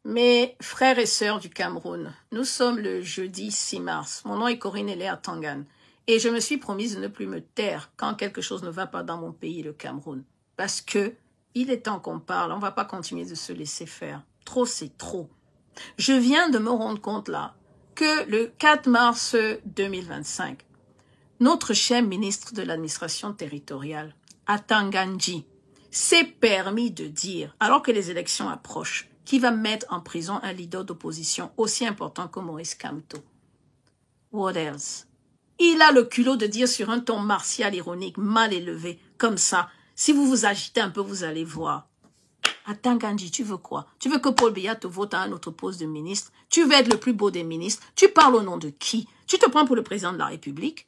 Mes frères et sœurs du Cameroun, nous sommes le jeudi 6 mars. Mon nom est Corinne Eléa Tangan. Et je me suis promise de ne plus me taire quand quelque chose ne va pas dans mon pays, le Cameroun. Parce que il est temps qu'on parle. On ne va pas continuer de se laisser faire. Trop, c'est trop. Je viens de me rendre compte là que le 4 mars 2025, notre cher ministre de l'administration territoriale, Atanganji, s'est permis de dire, alors que les élections approchent, qu'il va mettre en prison un leader d'opposition aussi important que Maurice Kamto. What else? Il a le culot de dire sur un ton martial ironique, mal élevé, comme ça, si vous vous agitez un peu, vous allez voir. Atanganji, tu veux quoi? Tu veux que Paul Biya te vote à un autre poste de ministre? Tu veux être le plus beau des ministres? Tu parles au nom de qui? Tu te prends pour le président de la République?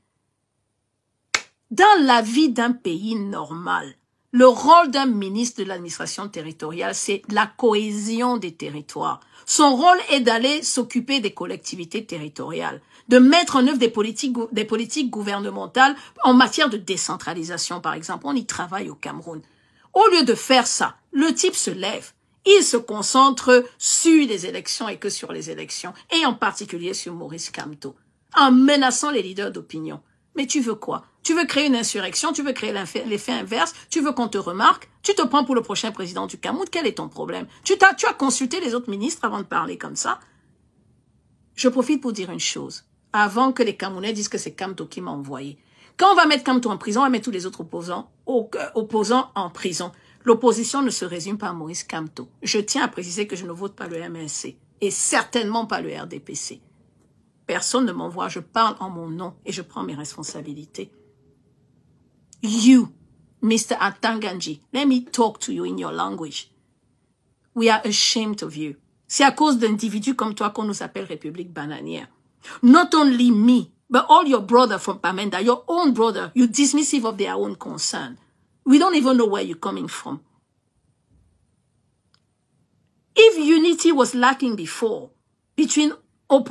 Dans la vie d'un pays normal, le rôle d'un ministre de l'administration territoriale, c'est la cohésion des territoires. Son rôle est d'aller s'occuper des collectivités territoriales, de mettre en œuvre des politiques gouvernementales en matière de décentralisation, par exemple. On y travaille au Cameroun. Au lieu de faire ça, le type se lève. Il se concentre sur les élections et que sur les élections, et en particulier sur Maurice Kamto, en menaçant les leaders d'opinion. Mais tu veux quoi? Tu veux créer une insurrection? Tu veux créer l'effet inverse? Tu veux qu'on te remarque? Tu te prends pour le prochain président du Cameroun? Quel est ton problème? Tu as consulté les autres ministres avant de parler comme ça? Je profite pour dire une chose. Avant que les Camerounais disent que c'est Kamto qui m'a envoyé. Quand on va mettre Kamto en prison, on va mettre tous les autres opposants en prison. L'opposition ne se résume pas à Maurice Kamto. Je tiens à préciser que je ne vote pas le MLC et certainement pas le RDPC. Personne ne m'envoie, je parle en mon nom et je prends mes responsabilités. You, Mr. Atanganji, let me talk to you in your language. We are ashamed of you. C'est à cause d'individus comme toi qu'on nous appelle République bananière. Not only me, but all your brother from Pamenda, your own brother, you dismissive of their own concern. We don't even know where you're coming from. If unity was lacking before, between all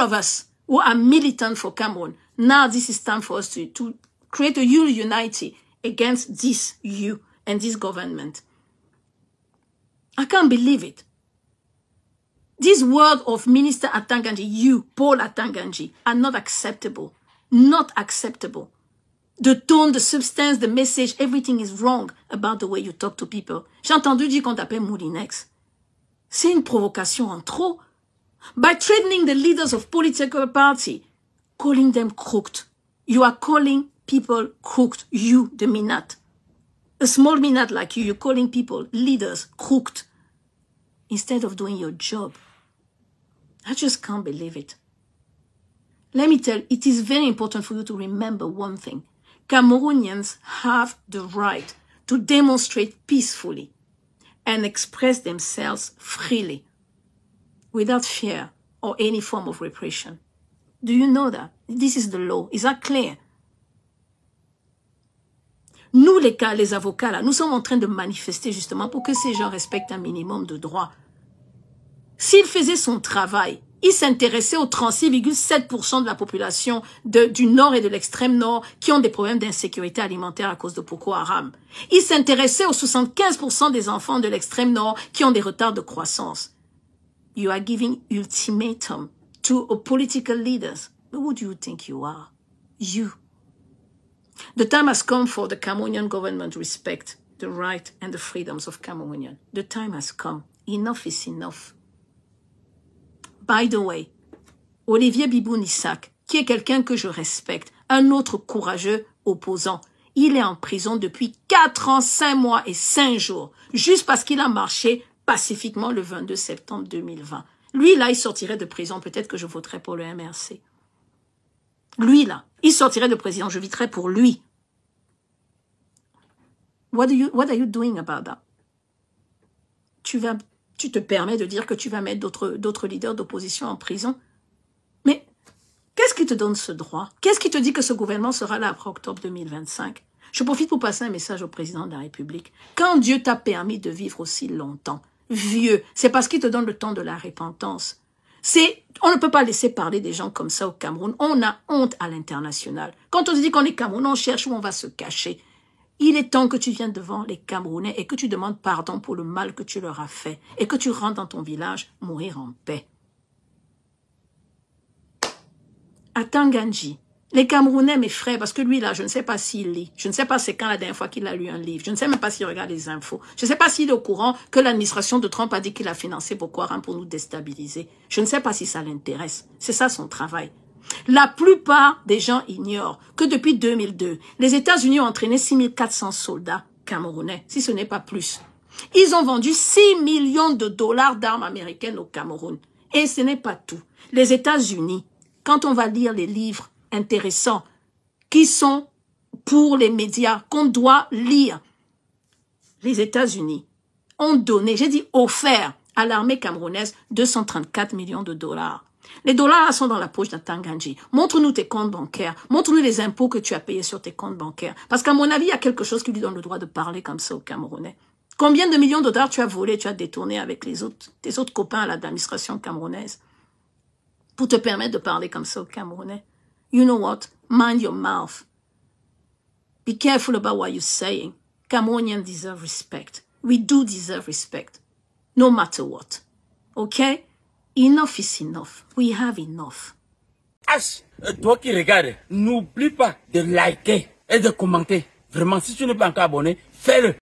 of us who are militant for Cameroon, now this is time for us to create a unity against this you and this government. I can't believe it. This word of Minister Atanganji, you, Paul Atanganji, are not acceptable. Not acceptable. The tone, the substance, the message, everything is wrong about the way you talk to people. J'ai entendu dire qu'on t'appelle Moulinex. C'est une provocation en trop. By threatening the leaders of political party, calling them crooked. You are calling people crooked. You, the Minat. A small Minat like you, you're calling people, leaders, crooked. Instead of doing your job. I just can't believe it. Let me tell you, it is very important for you to remember one thing. Cameroonians have the right to demonstrate peacefully and express themselves freely without fear or any form of repression. Do you know that? This is the law. Is that clear? Nous, les avocats, là, nous sommes en train de manifester justement pour que ces gens respectent un minimum de droits. S'il faisait son travail, il s'intéressait aux 36,7% de la population du Nord et de l'extrême Nord qui ont des problèmes d'insécurité alimentaire à cause de Boko Haram. Il s'intéressait aux 75% des enfants de l'extrême Nord qui ont des retards de croissance. You are giving ultimatum to a political leaders. But who do you think you are? You. The time has come for the Cameroonian government to respect the right and the freedoms of Cameroonians. The time has come. Enough is enough. By the way, Olivier Bibou-Nissak, qui est quelqu'un que je respecte, un autre courageux opposant, il est en prison depuis 4 ans, 5 mois et 5 jours, juste parce qu'il a marché pacifiquement le 22 septembre 2020. Lui, là, il sortirait de prison. Peut-être que je voterais pour le MRC. Lui, là, il sortirait de prison. Je voterais pour lui. What are you doing about that? Tu te permets de dire que tu vas mettre d'autres leaders d'opposition en prison? Mais qu'est-ce qui te donne ce droit? Qu'est-ce qui te dit que ce gouvernement sera là après octobre 2025? Je profite pour passer un message au président de la République. Quand Dieu t'a permis de vivre aussi longtemps, vieux, c'est parce qu'il te donne le temps de la repentance. On ne peut pas laisser parler des gens comme ça au Cameroun. On a honte à l'international. Quand on se dit qu'on est Cameroun, on cherche où on va se cacher. Il est temps que tu viennes devant les Camerounais et que tu demandes pardon pour le mal que tu leur as fait et que tu rentres dans ton village mourir en paix. À Tanganji, les Camerounais, mes frères, parce que lui là, je ne sais pas s'il lit, je ne sais pas c'est quand la dernière fois qu'il a lu un livre, je ne sais même pas s'il regarde les infos, je ne sais pas s'il est au courant que l'administration de Trump a dit qu'il a financé Boko Haram pour nous déstabiliser. Je ne sais pas si ça l'intéresse. C'est ça son travail. La plupart des gens ignorent que depuis 2002, les États-Unis ont entraîné 6400 soldats camerounais, si ce n'est pas plus. Ils ont vendu 6 millions de dollars d'armes américaines au Cameroun. Et ce n'est pas tout. Les États-Unis, quand on va lire les livres intéressants qui sont pour les médias, qu'on doit lire, les États-Unis ont donné, j'ai dit offert à l'armée camerounaise 234 millions de dollars. Les dollars sont dans la poche de Tanganji. Montre-nous tes comptes bancaires. Montre-nous les impôts que tu as payés sur tes comptes bancaires. Parce qu'à mon avis, il y a quelque chose qui lui donne le droit de parler comme ça aux Camerounais. Combien de millions de dollars tu as volé, tu as détourné avec tes autres copains à l'administration camerounaise pour te permettre de parler comme ça aux Camerounais? You know what? Mind your mouth. Be careful about what you're saying. Cameroonians deserve respect. We do deserve respect. No matter what. Okay? Enough is enough. We have enough. Toi qui regardes, n'oublie pas de liker et de commenter. Vraiment, si tu n'es pas encore abonné, fais-le.